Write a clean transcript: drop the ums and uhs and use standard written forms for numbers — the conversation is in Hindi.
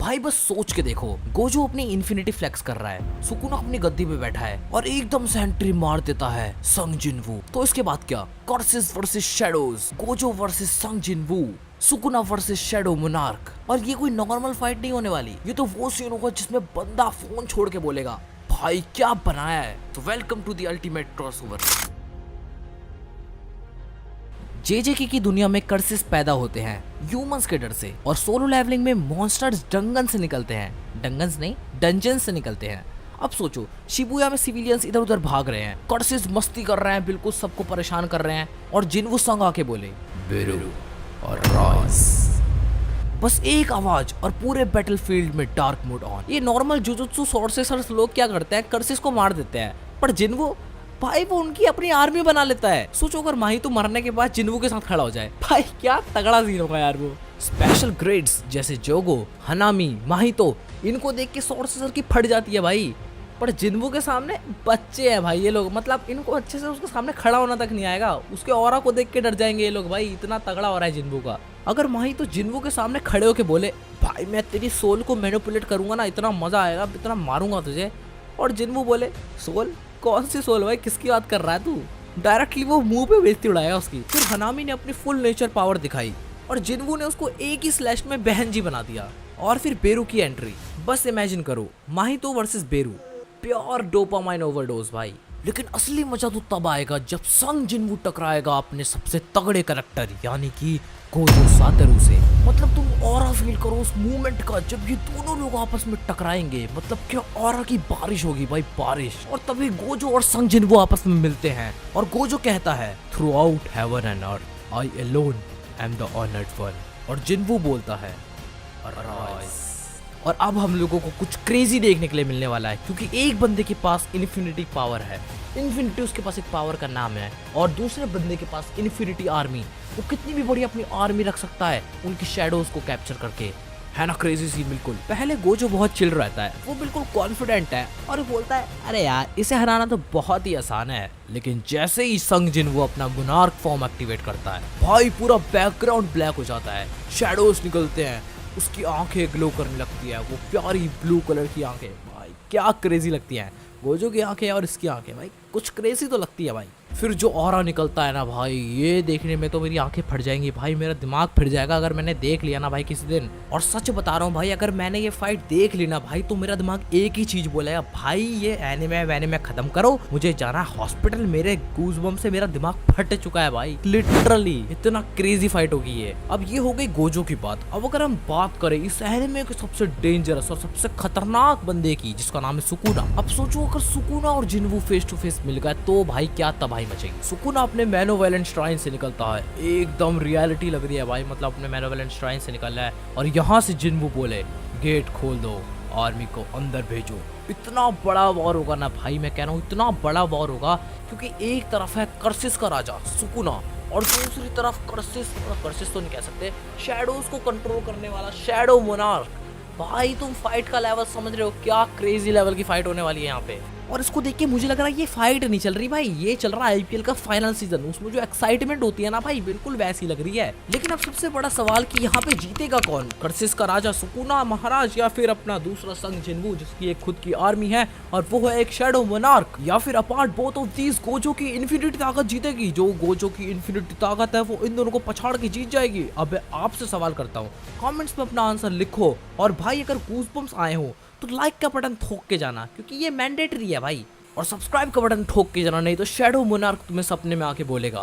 भाई बस सोच के देखो, गोजो अपनी इन्फिनिटी फ्लेक्स कर रहा है, सुकुना अपनी गद्दी पे बैठा है और एकदम से एंट्री मार देता है संग जिनवू। तो इसके बाद क्या, curses versus shadows, Gojo versus Sung Jinwoo, Sukuna versus shadow monarch. और ये कोई नॉर्मल फाइट नहीं होने वाली, ये तो वो सीन होगा जिसमें बंदा फोन छोड़ के बोलेगा भाई क्या बनाया है। तो welcome to the ultimate crossover. JJK की दुनिया में कर्सिस पैदा होते हैं ह्यूमंस के डर से, और सोलो लेवलिंग में मॉन्स्टर्स डंगन से निकलते हैं, डंगन्स नहीं डंजन से निकलते हैं। अब सोचो, शिबुया में सिविलियंस इधर उधर भाग रहे हैं, कर्सिस मस्ती कर रहे हैं, बिल्कुल सबको परेशान कर रहे हैं, और जिनवू संग आके बोले बेरू और राइस। बस एक आवाज और पूरे बैटलफील्ड में डार्क मोड ऑन। ये नॉर्मल जुजुत्सु सॉर्सरर्स लोग क्या करते हैं, कर्सिस को मार देते हैं, पर जिनवू भाई वो उनकी अपनी आर्मी बना लेता है। सोचो अगर माहितो मरने के बाद जिनवू के साथ खड़ा हो जाए, भाई क्या तगड़ा सीन होगा यार वो। स्पेशल ग्रेड्स जैसे जोगो, हनामी, माहितो, इनको देख के सॉर्सरर की फट जाती है भाई, पर जिनवू के सामने बच्चे हैं भाई ये लोग, मतलब इनको अच्छे से उसके सामने खड़ा होना तक नहीं आएगा, उसके ऑरा को देख के डर जाएंगे ये लोग भाई, इतना तगड़ा हो रहा है जिनवू का। अगर माहितो जिनवू के सामने खड़े होके बोले भाई मैं तेरी सोल को मैनिपुलेट करूंगा ना, इतना मजा आएगा, इतना मारूंगा तुझे, और जिनवू बोले सोल, कौन सी सोल भाई, किसकी बात कर रहा है तू, डायरेक्टली वो मुंह पे बेइज्जती उड़ाएगा उसकी। फिर हनामी ने अपनी फुल नेचर पावर दिखाई और जिनवू ने उसको एक ही स्लैश में बहन जी बना दिया। और फिर बेरू की एंट्री, बस इमेजिन करो Mahito versus Beru, pure dopamine overdose भाई। लेकिन असली मजा तो तब आएगा जब संग जिनवू टकराएगा अपने सबसे तगड़े कैरेक्टर यानी कि गोजो सातोरू से। मतलब तुम ऑरा फील करो उस मूवमेंट का, जब ये दोनों लोग आपस में टकराएंगे, मतलब क्या ऑरा की बारिश होगी भाई, बारिश। और तभी गोजो और संग जिनवू आपस में मिलते हैं और गोजो कहता है through out heaven and earth I alone am the honoured one, और जिनवू बोलता है अराइज। और अब हम लोगों को कुछ क्रेजी देखने के लिए मिलने वाला है, क्योंकि एक बंदे के पास इन्फिनिटी पावर है, इन्फिनिटी उसके पास एक पावर का नाम है, और दूसरे बंदे के पास इन्फिनिटी आर्मी, वो कितनी भी बड़ी अपनी आर्मी रख सकता है उनकी शैडोज को कैप्चर करके, है ना क्रेजी सीन बिल्कुल। पहले गोजो बहुत चिल रहता है, वो बिल्कुल कॉन्फिडेंट है और बोलता है अरे यार इसे हराना तो बहुत ही आसान है, लेकिन जैसे ही संग जिनवू अपना मोनार्क फॉर्म एक्टिवेट करता है भाई पूरा बैकग्राउंड ब्लैक हो जाता है, शैडोज निकलते हैं, उसकी आंखें ग्लो करने लगती है, वो प्यारी ब्लू कलर की आंखें भाई क्या क्रेजी लगती हैं, गोजो की आंखें और इसकी आंखें भाई कुछ क्रेजी तो लगती है भाई। फिर जो ऑरा निकलता है ना भाई, ये देखने में तो मेरी आंखें फट जाएंगी भाई, मेरा दिमाग फिर जाएगा अगर मैंने देख लिया ना भाई किसी दिन। और सच बता रहा हूँ भाई, अगर मैंने ये फाइट देख ली ना भाई, तो मेरा दिमाग एक ही चीज बोलेगा भाई ये एनिमे वैनिमे खत्म करो, मुझे जाना है हॉस्पिटल, मेरे गूज़बम्प से मेरा दिमाग फट चुका है भाई, लिटरली इतना क्रेजी फाइट होगी ये। अब ये हो गई गोजो की बात। अब अगर हम बात करें इस एनिमे के सबसे डेंजरस और सबसे खतरनाक बंदे की, जिसका नाम है सुकुना। अब सोचो अगर सुकुना और जिनवू फेस टू फेस मिल गए तो भाई क्या तबाही मचेगी। सुकुना अपने मैनोवेलेंट श्राइन से निकलता है, एकदम रियलिटी लग रही है भाई, मतलब अपने मैनोवेलेंट श्राइन से निकल रहा है, और यहाँ से जिनवू बोले गेट खोल दो, आर्मी को अंदर भेजो। इतना बड़ा वॉर होगा ना भाई, मैं कह रहा हूँ इतना बड़ा वॉर होगा, क्योंकि एक तरफ है कर्सिस का राजा सुकुना, और दूसरी तरफ कर्सिस तो नहीं कह सकते, शैडोज को कंट्रोल करने वाला शैडो मोनार्क। भाई तुम फाइट का लेवल समझ रहे हो, क्या क्रेजी लेवल की फाइट होने वाली है यहाँ पे। और इसको देख के मुझे लग रहा है ये फाइट नहीं चल रही भाई, ये चल रहा है आईपीएल का फाइनल सीजन, उसमें जो एक्साइटमेंट होती है ना भाई बिल्कुल वैसी लग रही है। लेकिन अब सबसे बड़ा सवाल कि यहाँ पे जीतेगा कौन, कर्सिस का राजा सुकुना महाराज, या फिर अपना दूसरा संग जिनवू जिसकी एक खुद की आर्मी है और वो है एक शैडो मोनार्क, या फिर apart both of these Gojo की इन्फिनिटी ताकत जीतेगी। जो गोजो की इन्फिनिटी ताकत है वो इन दोनों को पछाड़ के जीत जाएगी। अब आपसे सवाल करता हूँ, कॉमेंट्स में अपना आंसर लिखो, और भाई अगर गूज़बम्प्स आए हो तो लाइक का बटन ठोक के जाना, क्योंकि ये मैंडेटरी है भाई, और सब्सक्राइब का बटन ठोक के जाना, नहीं तो शैडो मोनार्क तुम्हें सपने में आके बोलेगा